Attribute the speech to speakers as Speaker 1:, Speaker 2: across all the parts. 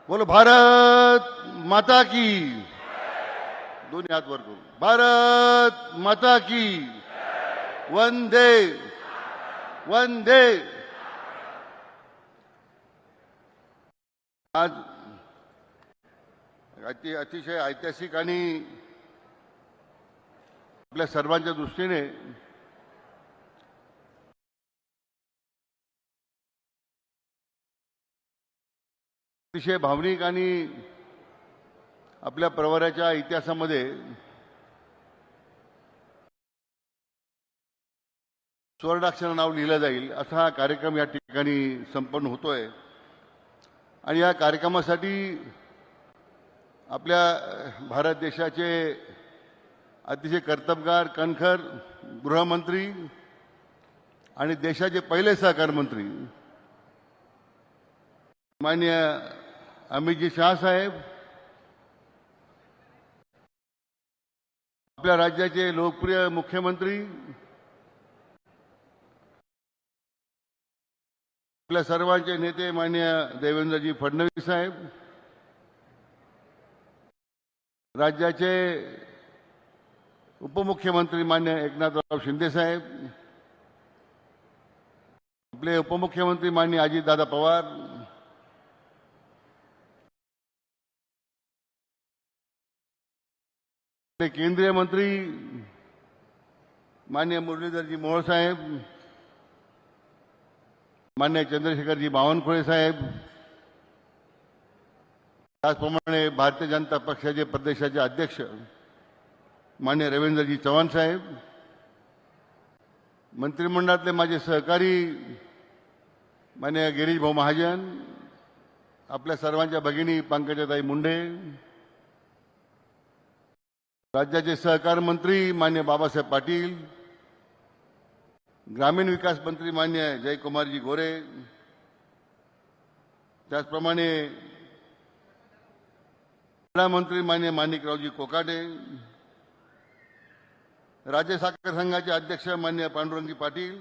Speaker 1: बोलो भारत माता की। दोन्ही हात वर करू। भारत माता की। वंदे वंदे। आज अतिशय ऐतिहासिक आणि आपल्या सर्वांच्या दृष्टीने अतिशय भावनिक आणि आपल्या प्रवाराच्या इतिहासामध्ये स्वर्णाक्षर नाव लिहिलं जाईल असा हा कार्यक्रम या ठिकाणी संपन्न होतोय। आणि या कार्यक्रमासाठी आपल्या भारत देशाचे अतिशय कर्तबगार कणखर गृहमंत्री आणि देशाचे पहिले सहकार मंत्री माननीय अमितजी शाह साहेब, आपल्या राज्याचे लोकप्रिय मुख्यमंत्री, आपल्या सर्वांचे नेते माननीय देवेंद्रजी फडणवीस साहेब, राज्याचे उपमुख्यमंत्री माननीय एकनाथराव शिंदे साहेब, आपले उपमुख्यमंत्री माननीय अजितदादा पवार, आपले केंद्रीय मंत्री माननीय मुरलीधरजी मोहोळ साहेब, माननीय चंद्रशेखरजी बावनकुळे साहेब, त्याचप्रमाणे भारतीय जनता पक्षाचे प्रदेशाचे अध्यक्ष माननीय रवींद्रजी चव्हाण साहेब, मंत्रिमंडळातले माझे सहकारी माननीय गिरीश भाऊ महाजन, आपल्या सर्वांच्या भगिनी पंकजाताई मुंडे, राज्याचे सहकार मंत्री माननीय बाबासाहेब पाटील, ग्रामीण विकास मंत्री माननीय जयकुमारजी गोरे, त्याचप्रमाणे क्रीडा मंत्री माननीय माणिकरावजी कोकाटे, राज्य साखर संघाचे अध्यक्ष माननीय पांडुरंगजी पाटील,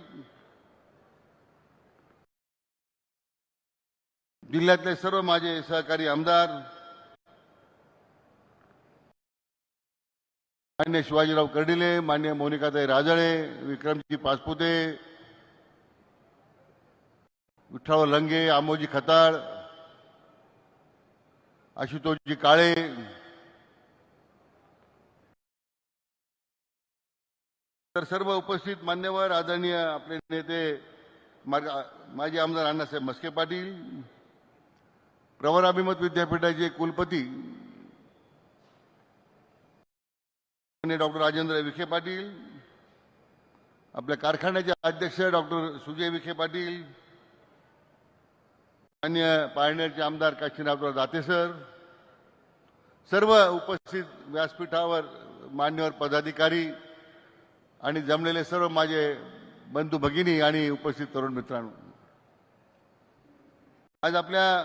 Speaker 1: जिल्ह्यातले सर्व माझे सहकारी आमदार माननीय शिवाजीराव कर्डिले, माननीय मोनिकाताई राजळे, विक्रमजी पाचपुते, विठ्ठल लंगे, आमोजी खताळ, आशुतोषजी काळे, तर सर्व उपस्थित मान्यवर आदरणीय आपले नेते माजी आमदार अण्णासाहेब मस्के पाटील, प्रवर अभिमत विद्यापीठाचे कुलपती डॉक्टर राजेंद्र विखे पाटील, आपल्या कारखान्याचे अध्यक्ष डॉक्टर सुजय विखे पाटील, माननीय पारनेरचे आमदार काशीनाथराव दाते सर, सर्व उपस्थित व्यासपीठावर मान्यवर पदाधिकारी आणि जमलेले सर्व माझे बंधू भगिनी आणि उपस्थित तरुण मित्रांनो, आज आपल्या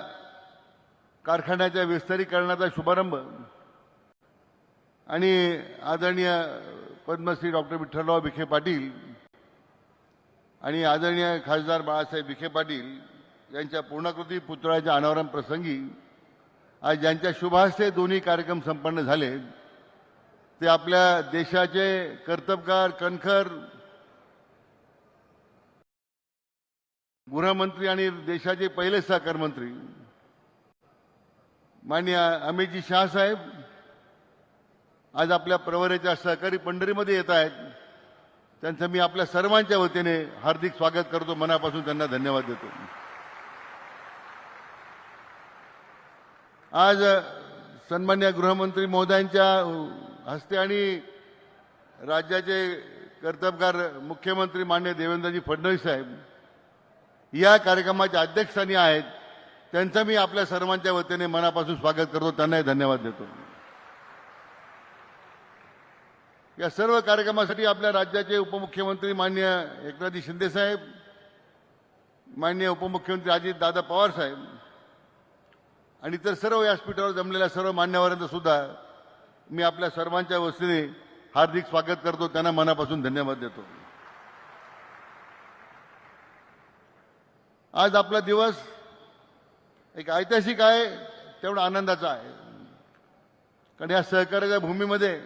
Speaker 1: कारखान्याच्या विस्तारीकरणाचा शुभारंभ आणि आदरणीय पद्मश्री डॉक्टर विठ्ठलराव विखे पाटील आणि आदरणीय खासदार बाळासाहेब विखे पाटील यांच्या पूर्णाकृती पुतळ्याच्या अनावरण प्रसंगी आज ज्यांच्या शुभहस्ते दोन्ही कार्यक्रम संपन्न झाले ते आपल्या देशाचे कर्तबगार कणखर गृहमंत्री आणि देशाचे पहिले सहकार मंत्री माननीय अमितजी शाह साहेब आज आपल्या प्रवरेच्या सहकारी पंढरीमध्ये येत आहेत। त्यांचं मी आपल्या सर्वांच्या वतीने हार्दिक स्वागत करतो, मनापासून त्यांना धन्यवाद देतो। आज सन्माननीय गृहमंत्री महोदयांच्या हस्ते आणि राज्याचे कर्तबगार मुख्यमंत्री माननीय देवेंद्रजी फडणवीस साहेब या कार्यक्रमाच्या अध्यक्षस्थानी आहेत, त्यांचं मी आपल्या सर्वांच्या वतीने मनापासून स्वागत करतो, त्यांनाही धन्यवाद देतो। या सर्व कार्यक्रमासाठी आपल्या राज्याचे उपमुख्यमंत्री माननीय एकनाथजी शिंदे साहेब, माननीय उपमुख्यमंत्री अजितदादा पवार साहेब आणि इतर सर्व व्यासपीठावर जमलेल्या सर्व मान्यवरांचं सुद्धा मी आपल्या सर्वांच्या वतीने हार्दिक स्वागत करतो, त्यांना मनापासून धन्यवाद देतो। आज आपला दिवस एक ऐतिहासिक आहे, तेवढा आनंदाचा आहे. कारण या सहकार्याच्या भूमीमध्ये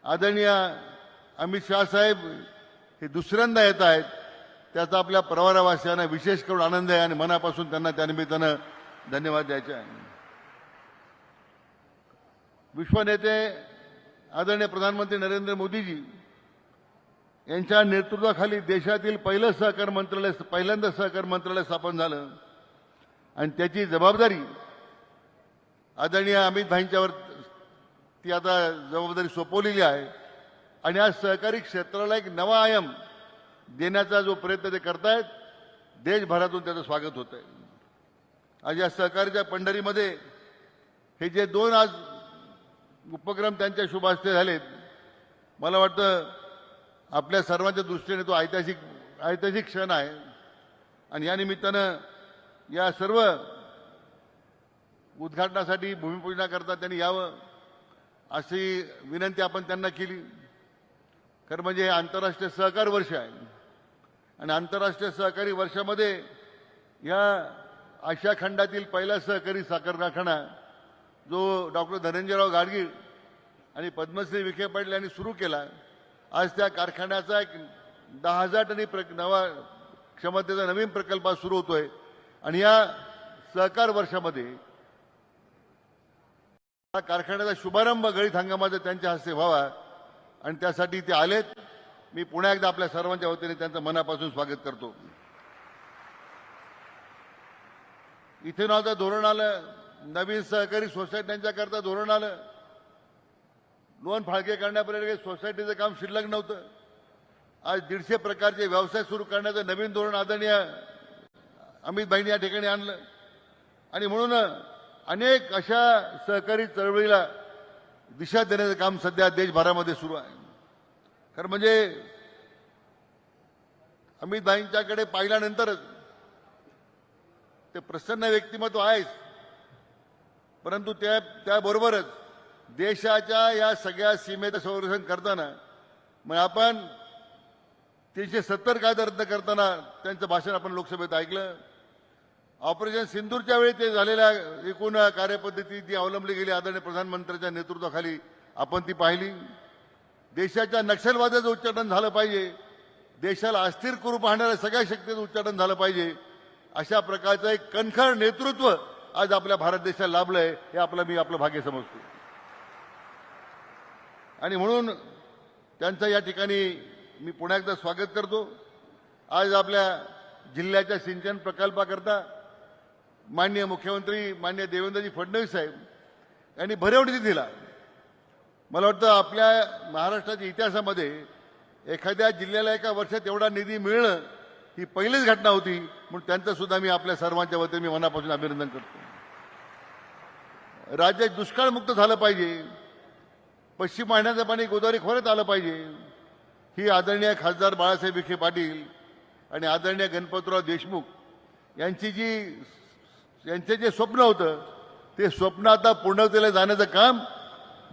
Speaker 1: आदरणीय अमित शहा साहेब हे दुसऱ्यांदा येत आहेत. त्याचा आपल्या प्रवरावासियांना विशेष करून आनंद आहे आणि मनापासून त्यांना त्यानिमित्तानं धन्यवाद द्यायचे आहे. विश्वनेते आदरणीय प्रधानमंत्री नरेंद्र मोदीजी यांच्या नेतृत्वाखाली देशातील पहिल्यांदा सहकार मंत्रालय स्थापन झालं आणि त्याची जबाबदारी आदरणीय अमित भाईंच्यावर ती आता जबाबदारी सोपवलेली आहे आणि आज सहकारी क्षेत्राला एक नवा आयाम देण्याचा जो प्रयत्न ते करतायत, देशभरातून त्याचं स्वागत होत आहे. आज या सहकार्याच्या पंढरीमध्ये हे जे 2 आज उपक्रम त्यांच्या शुभ हस्ते झालेत, मला वाटतं आपल्या सर्वांच्या दृष्टीने तो ऐतिहासिक क्षण आहे आणि या निमित्तानं या सर्व उद्घाटनासाठी भूमिपूजनाकरता त्यांनी यावं अशी विनंती आपण त्यांना केली. खरं म्हणजे हे आंतरराष्ट्रीय सहकार वर्ष आहे आणि आंतरराष्ट्रीय सहकारी वर्षामध्ये या आशिया खंडातील पहिला सहकारी साखर कारखाना जो डॉक्टर धनंजयराव गाडगीळ आणि पद्मश्री विखे पाटील यांनी सुरू केला, आज त्या कारखान्याचा एक 10,000 टनी नवा क्षमतेचा नवीन प्रकल्प सुरू होतोय आणि या सहकार वर्षामध्ये या कारखान्याचा शुभारंभ गळीत हंगामाचा त्यांच्या हस्ते व्हावा आणि त्यासाठी ते आलेत. मी पुन्हा एकदा आपल्या सर्वांच्या वतीने त्यांचं मनापासून स्वागत करतो. इथेनॉलचं धोरण आलं, नवीन सहकारी सोसायट्यांच्या करता धोरण आलं, लोन फाळके करण्यापर्यंत सोसायटीचं काम शिल्लक नव्हतं. आज 150 प्रकारचे व्यवसाय सुरू करण्याचं नवीन धोरण आदरणीय अमित भाईंनी या ठिकाणी आणलं आणि म्हणून अनेक अशा सहकारी चळवळीला दिशा देण्याचं काम सध्या देशभरामध्ये सुरू आहे. खरं म्हणजे अमित भाईंच्याकडे पाहिल्यानंतरच ते प्रसन्न व्यक्तिमत्व आहेच, परंतु त्याबरोबरच देशाच्या या सगळ्या सीमेचं संरक्षण करताना मग आपण 370 कायदा रद्द करताना त्यांचं भाषण आपण लोकसभेत ऐकलं. ऑपरेशन सिंदूरच्या वेळी ते झालेल्या एकूण कार्यपद्धती जी अवलंबली गेली आदरणीय प्रधानमंत्र्यांच्या नेतृत्वाखाली आपण ती पाहिली. देशाच्या नक्षलवादाचं उच्चाटन झालं पाहिजे, देशाला अस्थिर करू पाहणाऱ्या सगळ्या शक्तीचं उच्चाटन झालं पाहिजे. अशा प्रकारचं एक कणखर नेतृत्व आज आपल्या भारत देशाला लाभलंय, हे मी आपलं भाग्य समजतो आणि म्हणून त्यांचं या ठिकाणी मी पुन्हा एकदा स्वागत करतो. आज आपल्या जिल्ह्याच्या सिंचन प्रकल्पाकरता माननीय मुख्यमंत्री माननीय देवेंद्रजी फडणवीस साहेब यांनी भरीव निधी दिला. मला वाटतं आपल्या महाराष्ट्राच्या इतिहासामध्ये एखाद्या जिल्ह्याला एका वर्षात एवढा निधी मिळणं ही पहिलीच घटना होती, म्हणून त्यांचं सुद्धा मी आपल्या सर्वांच्या वतीने मी मनापासून अभिनंदन करतो. राज्य दुष्काळमुक्त झालं पाहिजे, पश्चिम वाहिन्याचं पाणी गोदावरी खोऱ्यात आलं पाहिजे, ही आदरणीय खासदार बाळासाहेब विखे पाटील आणि आदरणीय गणपतराव देशमुख यांचे जे स्वप्न होतं ते स्वप्न आता पूर्णतेला जाण्याचं काम,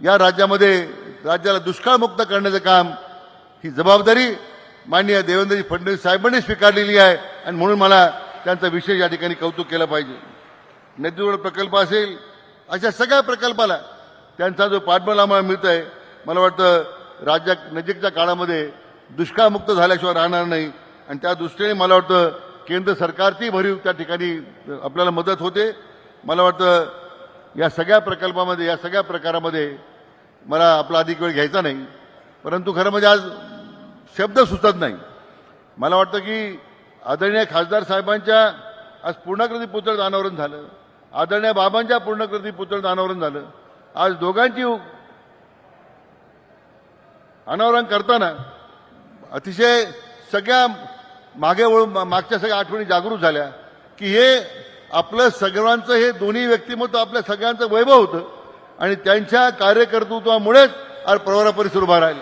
Speaker 1: या राज्याला दुष्काळमुक्त करण्याचं काम, ही जबाबदारी माननीय देवेंद्रजी फडणवीस साहेबांनी स्वीकारलेली आहे आणि म्हणून मला त्यांचं विशेष या ठिकाणी कौतुक केलं पाहिजे. नदीजोड प्रकल्प असेल, अशा सगळ्या प्रकल्पाला त्यांचा जो पाठबळ आम्हाला मिळत आहे, मला वाटतं राज्यात नजीकच्या काळामध्ये दुष्काळमुक्त झाल्याशिवाय राहणार नाही आणि त्या दृष्टीने मला वाटतं केंद्र सरकारची भरीव त्या ठिकाणी आपल्याला मदत होते. मला वाटतं या सगळ्या प्रकल्पामध्ये, या सगळ्या प्रकारामध्ये मला आपला अधिक वेळ घ्यायचा नाही, परंतु खरं म्हणजे आज शब्द सुचत नाही. मला वाटतं की आदरणीय खासदार साहेबांच्या आज पूर्णाकृती पुतळ्याचं अनावरण झालं, आदरणीय बाबांच्या पूर्णाकृती पुतळ्याचं अनावरण झालं. आज दोघांची अनावरण करताना अतिशय सगळ्या मागच्या सगळ्या आठवणी जागृत झाल्या की हे आपलं सर्वांचं हे दोन्ही व्यक्तिमत्व आपल्या सगळ्यांचं वैभव होतं आणि त्यांच्या कार्यकर्तृत्वामुळेच आज प्रवरा परिसर उभा राहिला.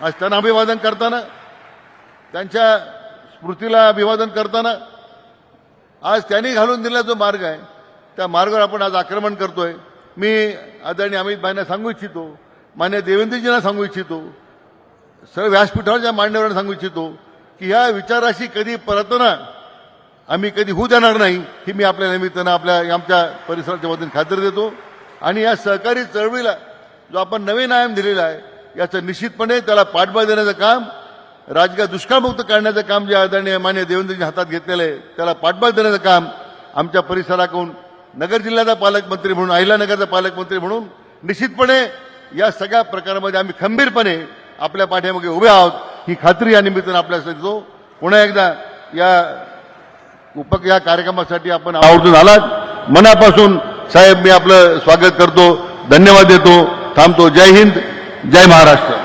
Speaker 1: आज त्यांना अभिवादन करताना, त्यांच्या स्मृतीला अभिवादन करताना आज त्यांनी घालून दिलेला जो मार्ग आहे त्या मार्गावर आपण आज आक्रमण करतोय. मी आदरणीय अमित भाईंना सांगू इच्छितो, मान्य देवेंद्रजींना सांगू इच्छितो, सर्व व्यासपीठावरच्या मान्यवरांना सांगू इच्छितो की या विचाराशी कधी परतना आम्ही कधी होऊ देणार नाही ही मी आपल्या निमित्तानं आमच्या परिसराच्या वतीने खात्री देतो. आणि या सहकारी चळवळीला जो आपण नवीन आयाम दिलेला आहे याचं निश्चितपणे त्याला पाठबळ देण्याचं काम, राजकीय दुष्काळमुक्त करण्याचं काम जे आदरणीय मान्य देवेंद्रजी हातात घेतलेलं आहे त्याला पाठबळ देण्याचं काम आमच्या परिसराकडून नगर जिल्ह्याचा पालकमंत्री म्हणून, अहिल्यानगरचा पालकमंत्री म्हणून निश्चितपणे या सगळ्या प्रकारामध्ये आम्ही खंबीरपणे आपल्या पाठीमागे उभे आहोत ही खात्री या निमित्तानं आपल्यासाठी देतो. पुन्हा एकदा या कार्यक्रमासाठी आपण आवर्जून आलात मनापासून साहेब मी आपलं स्वागत करतो, धन्यवाद देतो, थांबतो. जय हिंद, जय महाराष्ट्र.